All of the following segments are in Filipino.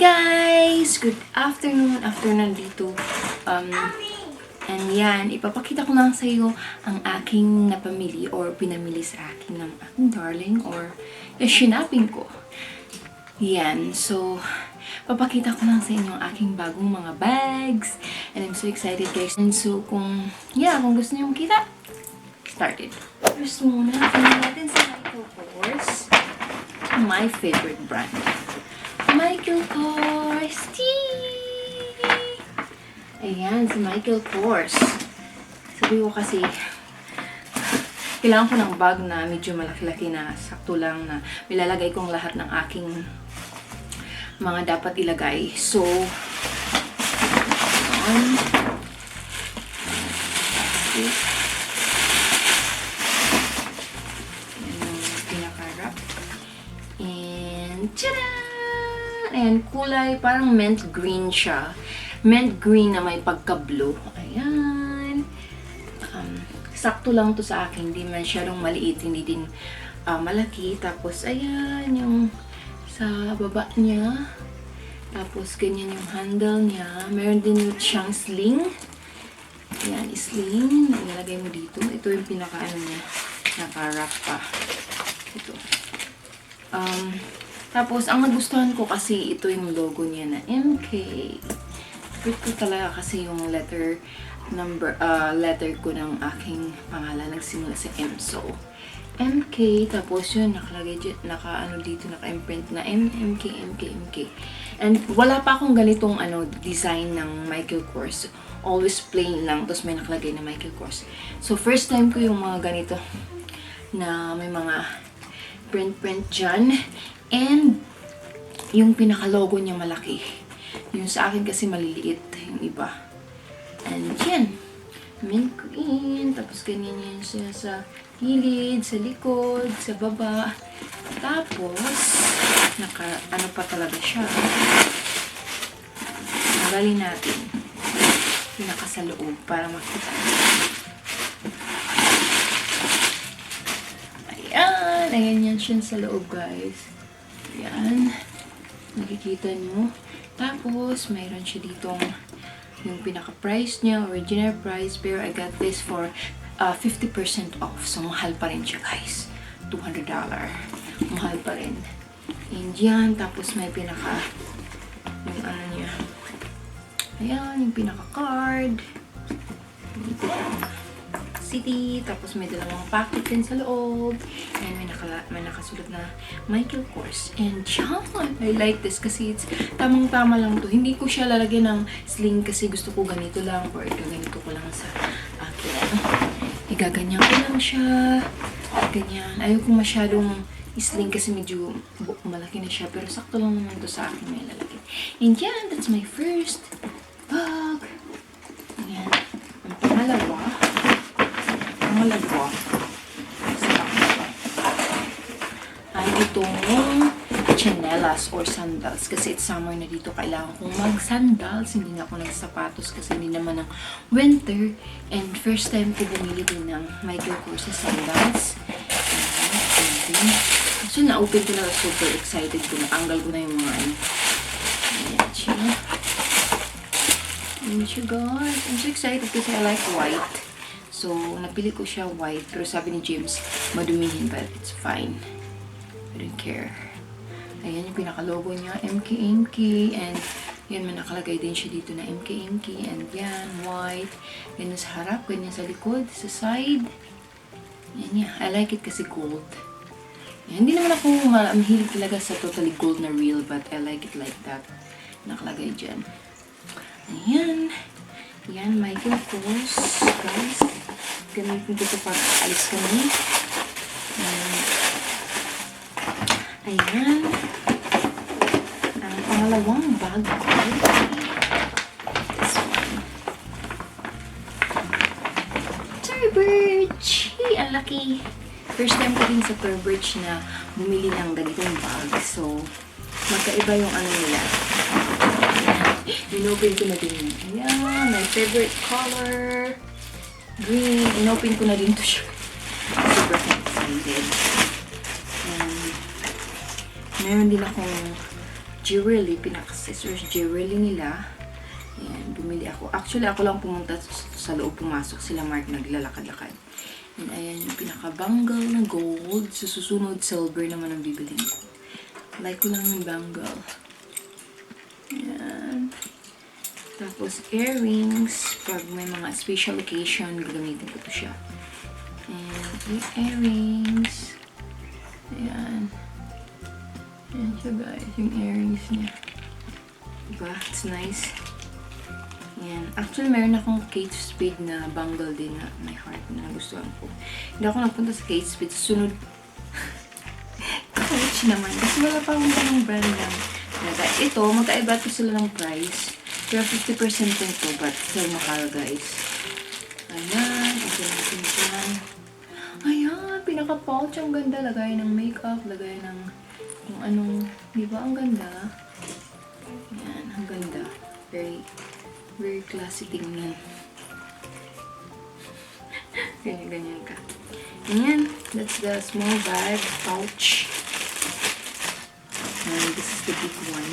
guys! Good afternoon. After nandito. And yan, ipapakita ko lang sa iyo ang aking napamili or pinamili sa akin ng aking darling or shinapin ko. Yan. So, papakita ko lang sa inyo ang aking bagong mga bags. And I'm so excited guys. And so, kung gusto niyo makita, started. First muna, tingnan natin sa Michael Kors. My favorite brand. Michael Kors. Ayan, si Michael Kors. Sabi ko kasi, kailangan ko ng bag na medyo malaki-laki na sakto lang na nilalagay kong lahat ng aking mga dapat ilagay. So, ayan. Pinaka-wrap. And, tada! Ayan, kulay, parang mint green siya. Mint green na may pagka-blue. Ayan. Sakto lang to sa akin. Hindi man siya maliit, hindi din malaki. Tapos, ayan, yung sa baba niya. Tapos, ganyan yung handle niya. Meron din siyang sling. Ayan, sling. Ilalagay mo dito. Ito yung pinaka-ano niya. Naka-wrap pa. Ito. Tapos, ang nagustuhan ko kasi ito yung logo niya na MK. Favorite ko talaga kasi yung letter ko ng aking pangalan. Nagsimula sa M. So, MK. Tapos yun, nakalagay dito, naka-imprint na MK. And wala pa akong ganitong design ng Michael Kors. Always plain lang. Tapos may nakalagay na Michael Kors. So, first time ko yung mga ganito na may mga print dyan. And, yung pinaka-logo niya malaki. Yung sa akin kasi maliliit yung iba. And, yan. Mint green. Tapos, ganyan yan siya sa gilid, sa likod, sa baba. Tapos, ano pa talaga siya. Nagalin natin. Pinaka sa loob para makita. Ayan. Ayan yan siya sa loob, guys. Ayan. Nakikita nyo. Tapos, mayroon siya ditong yung pinaka-price niya, original price. Pero I got this for 50% off. So, mahal pa rin siya, guys. $200. Mahal pa rin. And yan. Tapos, may yung ano niya. Ayan, yung pinaka-card. Dito city, tapos may dalawang packet din sa loob, and may nakasulat na Michael Kors. And yan, I like this kasi it's tamang-tama lang to. Hindi ko siya lalagyan ng sling kasi gusto ko ganito lang or gaganito ko lang sa akin. Igaganyan ko lang siya. Ganyan. Ayoko masyadong sling kasi medyo malaki na siya, pero sakto lang naman to sa akin may lalagyan. And yan, that's my first bag. Ayan. Ang pangalawa ay itong chanelas or sandals kasi it's summer na dito, kailangan kong mag-sandals, hindi na ako nagsapatos kasi hindi naman ng winter, and first time ko bumili din ng Michael Kors sa sandals. So na-open ko na, super excited ko na, anggal ko na yung mga ayan siya. Ayan siya, guys. I'm so excited kasi I like white. So, napili ko siya white. Pero sabi ni James, madumihin, but it's fine. I don't care. Ayan yung pinaka-logo niya, MK. And yan, may nakalagay din siya dito na MK. And yan, white. Ganyan sa harap, ganyan sa likod, sa side. Yan yan. I like it kasi gold. Yan, hindi naman ako mahilig talaga sa totally gold na real, but I like it like that. Nakalagay dyan. Ayan. Yan, Michael Kors, guys. Gamitin ko ito para alis kami. Ayan. Ang pangalawang bag ko. This one. TORY BURCH! Hey, ang laki. First time ko din sa TORY BURCH na bumili ng ganitong bag. So, magkaiba yung ano nila. Inopen ko na din. Ayan, my favorite color. Green. Inopen ko na din to siya. Super excited. Meron din akong jewelry, pinaka-scissors jewelry nila. Ayan, bumili ako. Actually, ako lang pumunta sa loob, pumasok sila Mark, naglalakad-lakad. And ayan, yung pinaka-bangle na gold. Sa susunod, silver naman ang bibilin ko. Like ko lang yung bangle. Ayan. Tapos, earrings. Pag may mga special occasion, gagamitin ko to siya. And yung earrings. Ayan. Ayan siya guys, yung earrings niya. Diba? It's nice. Ayan. Actually, meron akong Kate Spade na bangle din na may heart na nagustuhan ko. Hindi ako nagpunta sa Kate Spade. Sunod, Coach naman. Kasi wala pa akong tanong brand lang. Ito, magkaiba ito sila ng price. Pero 50% din ito, but still mahal guys. Ayan. Ito natin dyan. Ayan. Pinaka-pouch. Ang ganda. Lagay ng makeup. Lagay ng kung anong, di ba? Ang ganda. Ayan. Ang ganda. Very classy tingnan. Ganyan ka. Ayan. That's the small bag, pouch. And this is the big one.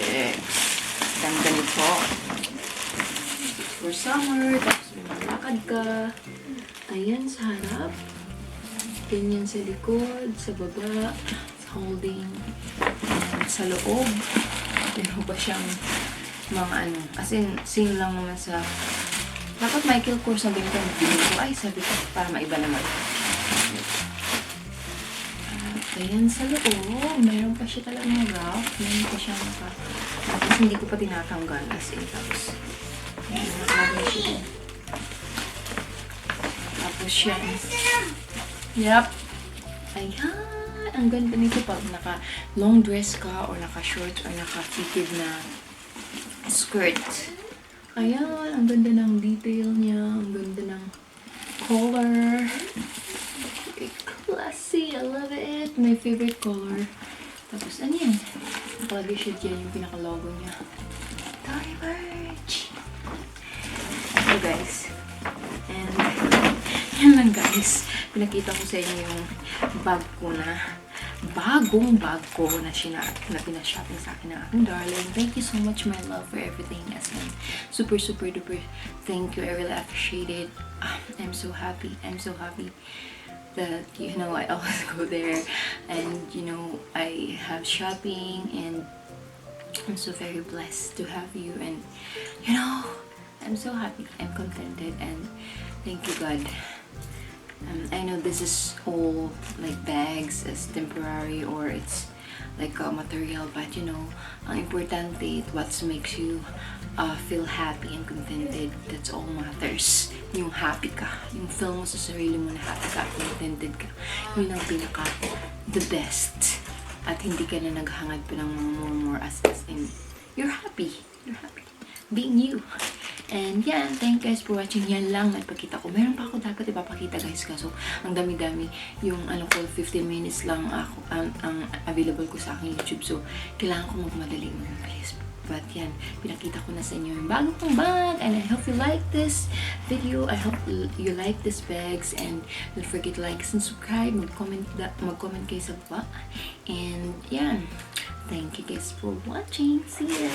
Next. Ganda nito. For summer. Tapos may malakad ka. Ayan sa harap. Ganyan sa likod. Sa baba. Sa holding. And sa loob. Meron ba siyang mga ano, as in, same lang naman sa, dapat Michael Kors sabi ko, ay, sabi ko, para maiba naman. Ayan sa loob, meron pa siya talagang wrap, meron pa siyang tapos hindi ko pa tinatanggal, as in, tapos, ayan, nakalagay siya din. Tapos siya, yep, ayan. Ang ganda nito pag naka long dress ka or naka short or naka fitted na skirt. Ayan, ang ganda ng detail niya, ang ganda ng color. Very classy, I love it. My favorite color. Tapos ano yan? Nakalagay siya dyan yung pinaka-logo niya. Tory Burch! So guys, and yan lang guys. Pinakita ko sa inyo yung bag ko na bagong bag ko na pinashopping sa akin ng aking darling. Thank you so much, my love, for everything. As in, super duper thank you. I really appreciate it. I'm so happy. I'm so happy that, you know, I always go there and, you know, I have shopping and I'm so very blessed to have you and, you know, I'm so happy. I'm contented and thank you, God. I know this is all like bags as temporary or it's like a material, but you know, ang importante, what makes you feel happy and contented, that's all matters. Yung happy ka, yung feel mo sa sarili mo na happy ka, contented ka, yun ang pinaka the best. At hindi ka na naghangad pa ng mga more as in, you're happy being you. And yan, thank you guys for watching. Yan lang nagpakita ko. Meron pa ako dapat ipapakita guys, kaso ang dami-dami yung ano ko, 15 minutes lang ako ang available ko sa aking YouTube. So, kailangan ko magmadali mag-release. But yan, pinakita ko na sa inyo yung bagong kong bag. And I hope you like this video. I hope you like these bags. And don't forget to like and subscribe. Mag-comment kayo sa baba. And yan, thank you guys for watching. See ya!